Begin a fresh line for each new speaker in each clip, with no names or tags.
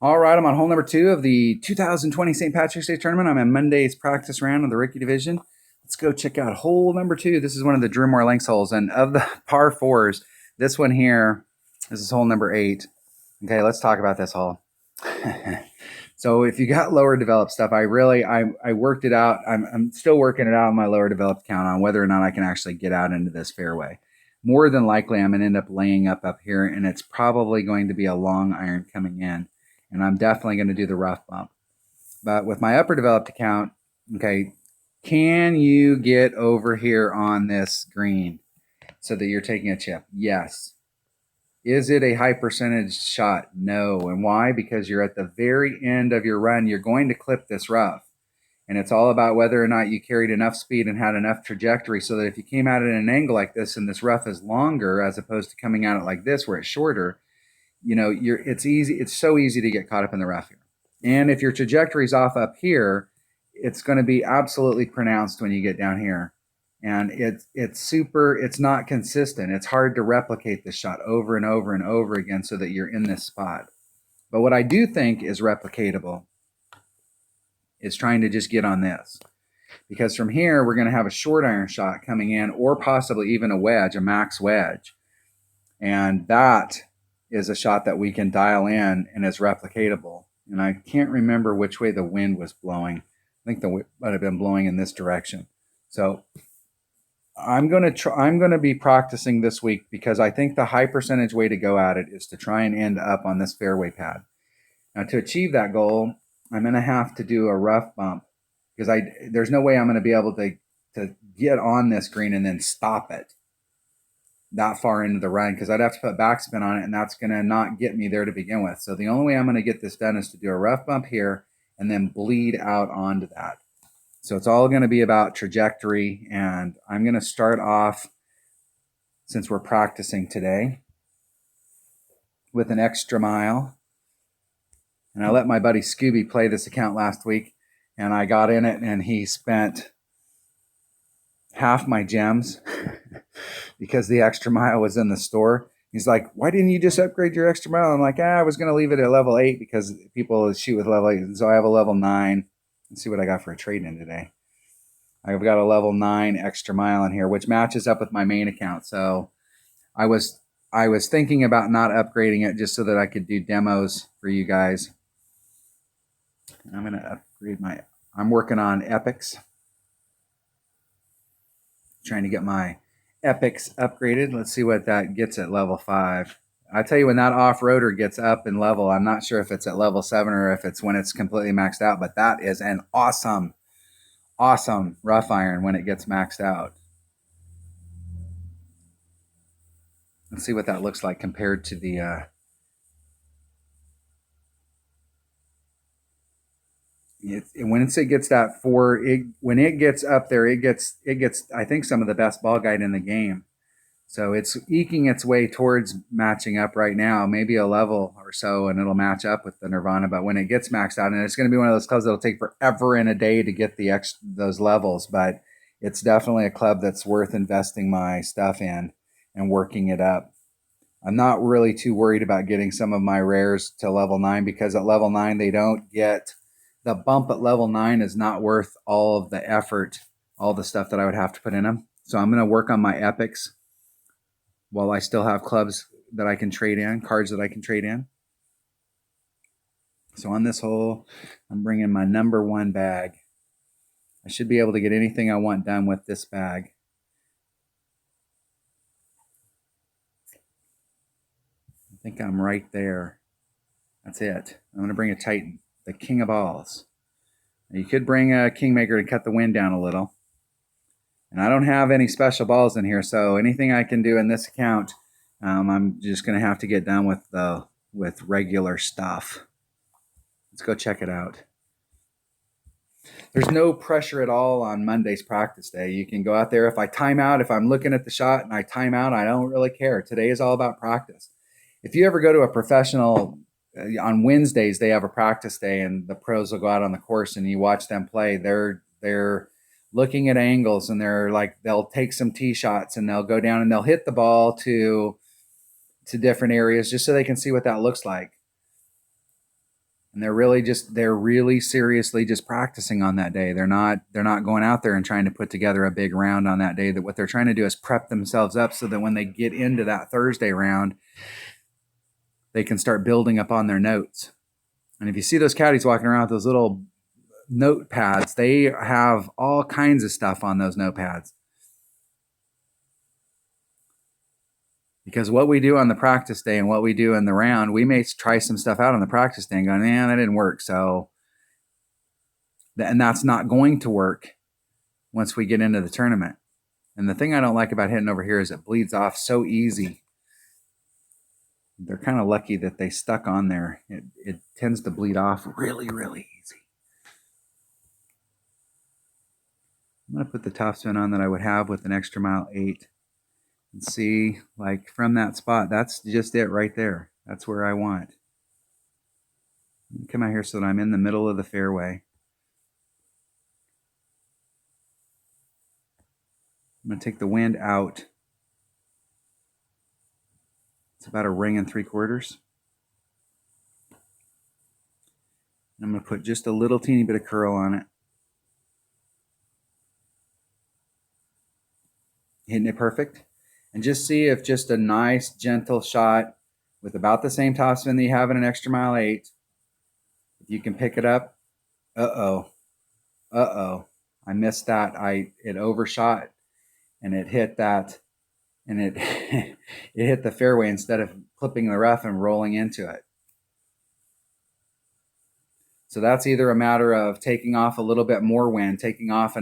All right, I'm on hole number 2 of the 2020 St. Patrick's Day Tournament. I'm in Monday's practice round of the rookie division. Let's go check out hole number 2. This is one of the Drew Moore Links holes, and of the par fours, this one here, this is hole number 8. Okay, let's talk about this hole. So if you got lower developed stuff, I worked it out. I'm still working it out on my lower developed count on whether or not I can actually get out into this fairway. More than likely, I'm going to end up laying up here, and it's probably going to be a long iron coming in. And I'm definitely going to do the rough bump. But with my upper developed account, okay, can you get over here on this green so that you're taking a chip? Yes. Is it a high percentage shot? No. And why? Because you're at the very end of your run. You're going to clip this rough. And it's all about whether or not you carried enough speed and had enough trajectory so that if you came out at an angle like this and this rough is longer as opposed to coming out at like this where it's shorter, it's so easy to get caught up in the rough here. And if your trajectory's off up here, it's going to be absolutely pronounced when you get down here. And it's not consistent. It's hard to replicate this shot over and over and over again so that you're in this spot. But what I do think is replicatable is trying to just get on this. Because from here, we're going to have a short iron shot coming in, or possibly even a wedge, a max wedge. And that is a shot that we can dial in and is replicatable. And I can't remember which way the wind was blowing. I think the wind might have been blowing in this direction. So I'm going to be practicing this week because I think the high percentage way to go at it is to try and end up on this fairway pad. Now, to achieve that goal, I'm going to have to do a rough bump because there's no way I'm going to be able to get on this green and then stop it that far into the run because I'd have to put backspin on it, and that's going to not get me there to begin with. So the only way I'm going to get this done is to do a rough bump here and then bleed out onto that. So it's all going to be about trajectory, and I'm going to start off, since we're practicing today, with an extra mile. And I let my buddy Scooby play this account last week, and I got in it, and he spent half my gems because the extra mile was in the store. He's like, why didn't you just upgrade your extra mile? I'm like, I was going to leave it at level 8 because people shoot with level 8. So I have a level 9. Let's see what I got for a trade-in today. I've got a level 9 extra mile in here, which matches up with my main account. So I was thinking about not upgrading it just so that I could do demos for you guys. And I'm going to upgrade I'm working on epics. Trying to get my epics upgraded. Let's see what that gets at level 5. I tell you, when that off-roader gets up in level, I'm not sure if it's at level 7 or if it's when it's completely maxed out, but that is an awesome rough iron when it gets maxed out. Let's see what that looks like compared to the once it gets that 4, when it gets up there, it gets I think some of the best ball guide in the game. So it's eking its way towards matching up right now, maybe a level or so, and it'll match up with the Nirvana. But when it gets maxed out, and it's going to be one of those clubs that'll take forever and a day to get those levels, but it's definitely a club that's worth investing my stuff in and working it up. I'm not really too worried about getting some of my rares to level 9 because at level 9 they don't get the bump. At level 9 is not worth all of the effort, all the stuff that I would have to put in them. So I'm going to work on my epics while I still have clubs that I can trade in, cards that I can trade in. So on this hole, I'm bringing my number 1 bag. I should be able to get anything I want done with this bag. I think I'm right there. That's it. I'm going to bring a Titan, the King of Balls. Now, you could bring a Kingmaker to cut the wind down a little. And I don't have any special balls in here, so anything I can do in this account, I'm just going to have to get done with regular stuff. Let's go check it out. There's no pressure at all on Monday's practice day. You can go out there. If I time out, if I'm looking at the shot and I time out, I don't really care. Today is all about practice. If you ever go to a professional, on Wednesdays, they have a practice day and the pros will go out on the course and you watch them play. They're looking at angles and they'll take some tee shots and they'll go down and they'll hit the ball to different areas just so they can see what that looks like. And they're really seriously just practicing on that day. They're not going out there and trying to put together a big round on that day. That what they're trying to do is prep themselves up so that when they get into that Thursday round, they can start building up on their notes. And if you see those caddies walking around with those little notepads, they have all kinds of stuff on those notepads. Because what we do on the practice day and what we do in the round, we may try some stuff out on the practice day and go, man, that didn't work. And that's not going to work once we get into the tournament. And the thing I don't like about hitting over here is it bleeds off so easy. They're kind of lucky that they stuck on there. It tends to bleed off really, really easy. I'm going to put the topspin on that I would have with an Extra Mile 8. And see, like from that spot, that's just it right there. That's where I want. Come out here so that I'm in the middle of the fairway. I'm going to take the wind out. It's about 1 3/4 rings. I'm going to put just a little teeny bit of curl on it. Hitting it perfect. And just see if just a nice, gentle shot with about the same topspin that you have in an Extra Mile 8, if you can pick it up. I missed that. It overshot, and it hit that, and it it hit the fairway instead of clipping the rough and rolling into it. So that's either a matter of taking off a little bit more wind, taking off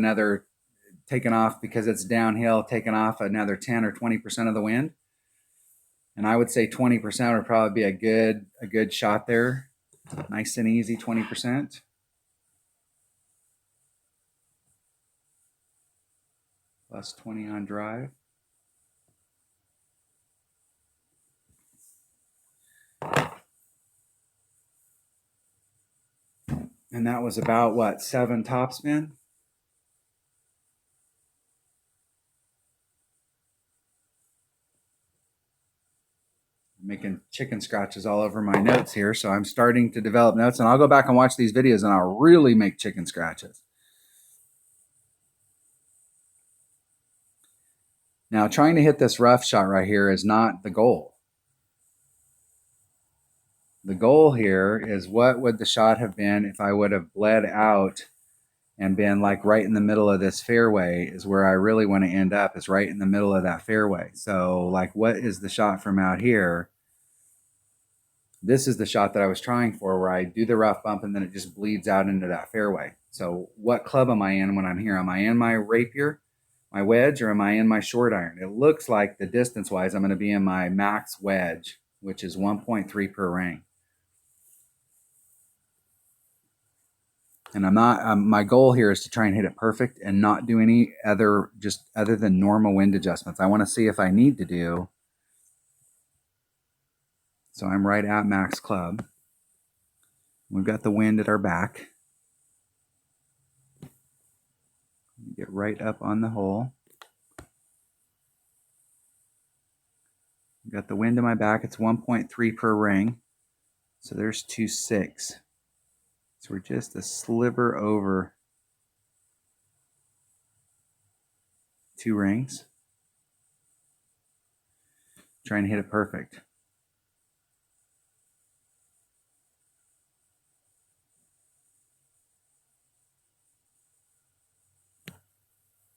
because it's downhill, taking off another 10 or 20% of the wind. And I would say 20% would probably be a good shot there. Nice and easy 20%. Plus 20 on drive. And that was about what, 7 topspin? Making chicken scratches all over my notes here, so I'm starting to develop notes, and I'll go back and watch these videos and I'll really make chicken scratches. Now, trying to hit this rough shot right here is not the goal. The goal here is, what would the shot have been if I would have bled out and been like right in the middle of this fairway is where I really want to end up, is right in the middle of that fairway. So like, what is the shot from out here? This is the shot that I was trying for, where I do the rough bump and then it just bleeds out into that fairway. So what club am I in when I'm here? Am I in my rapier, my wedge, or am I in my short iron? It looks like the distance wise, I'm going to be in my max wedge, which is 1.3 per ring. And I'm not, my goal here is to try and hit it perfect and not do any other than normal wind adjustments. I want to see if I need to do. So I'm right at max club. We've got the wind at our back. Get right up on the hole. We've got the wind in my back. It's 1.3 per ring. So there's 2.6. So we're just a sliver over 2 rings. Trying to hit it perfect.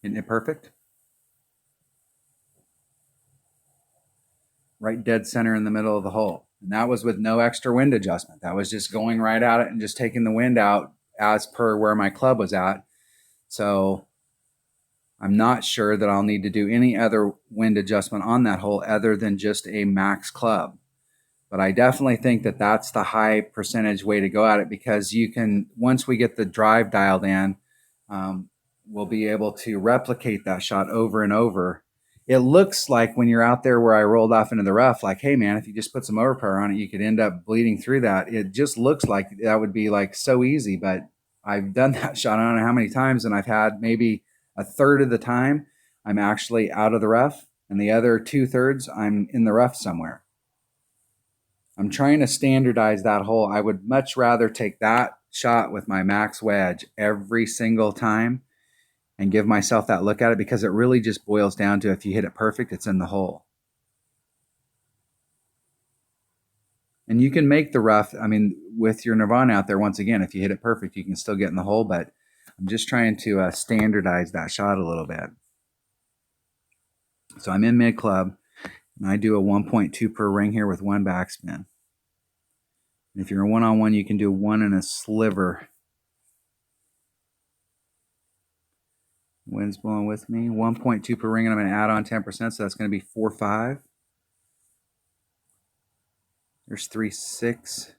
Hitting it perfect. Right dead center in the middle of the hole. And that was with no extra wind adjustment. That was just going right at it and just taking the wind out as per where my club was at. So I'm not sure that I'll need to do any other wind adjustment on that hole other than just a max club. But I definitely think that that's the high percentage way to go at it, because you can, once we get the drive dialed in, we'll be able to replicate that shot over and over. It looks like when you're out there where I rolled off into the rough, like, hey man, if you just put some overpower on it, you could end up bleeding through that. It just looks like that would be like so easy, but I've done that shot, I don't know how many times, and I've had maybe a third of the time I'm actually out of the rough, and the other 2/3 I'm in the rough somewhere. I'm trying to standardize that hole. I would much rather take that shot with my max wedge every single time and give myself that look at it, because it really just boils down to, if you hit it perfect, it's in the hole. And you can make the rough, I mean, with your Nirvana out there, once again, if you hit it perfect, you can still get in the hole, but I'm just trying to standardize that shot a little bit. So I'm in mid club, and I do a 1.2 per ring here with one backspin. And if you're a one-on-one, you can do 1 and a sliver. Wind's blowing with me. 1.2 per ring, and I'm going to add on 10%, so that's going to be 4.5. There's 3.6.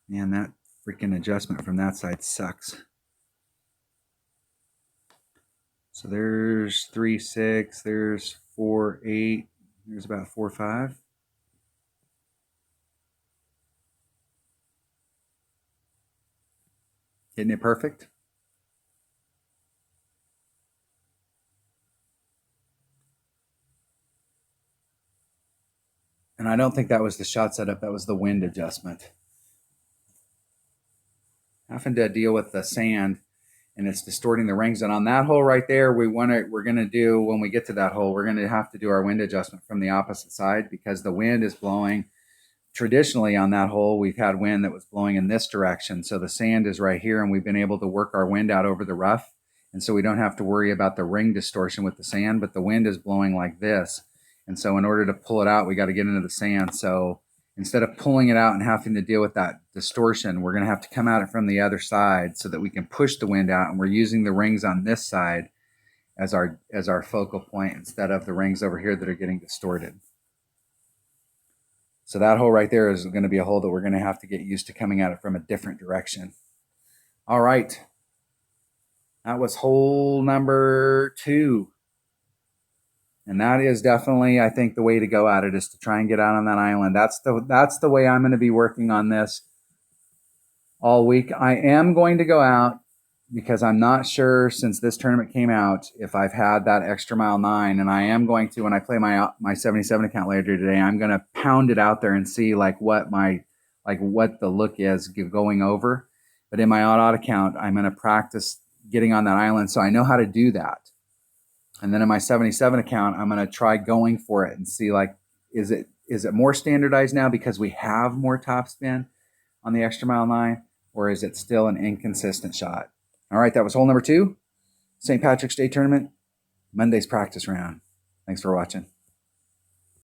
Man, that freaking adjustment from that side sucks. So there's 3.6, there's 4.8, there's about 4.5. Hitting it perfect. And I don't think that was the shot setup, that was the wind adjustment. Having to deal with the sand, and it's distorting the rings. And on that hole right there, we're going to do, when we get to that hole, we're going to have to do our wind adjustment from the opposite side, because the wind is blowing. Traditionally on that hole, we've had wind that was blowing in this direction. So the sand is right here, and we've been able to work our wind out over the rough. And so we don't have to worry about the ring distortion with the sand, but the wind is blowing like this. And so in order to pull it out, we got to get into the sand. So instead of pulling it out and having to deal with that distortion, we're going to have to come at it from the other side so that we can push the wind out. And we're using the rings on this side as our focal point, instead of the rings over here that are getting distorted. So that hole right there is going to be a hole that we're going to have to get used to coming at it from a different direction. All right. That was hole number 2. And that is definitely, I think, the way to go at it, is to try and get out on that island. That's the way I'm going to be working on this all week. I am going to go out, because I'm not sure, since this tournament came out, if I've had that extra mile 9. And I am going to, when I play my 77 account later today, I'm going to pound it out there and see what the look is going over. But in my odd account, I'm going to practice getting on that island, so I know how to do that. And then in my 77 account, I'm going to try going for it and see, is it more standardized now because we have more topspin on the extra mile 9, or is it still an inconsistent shot? All right, that was hole number 2, St. Patrick's Day Tournament, Monday's practice round. Thanks for watching.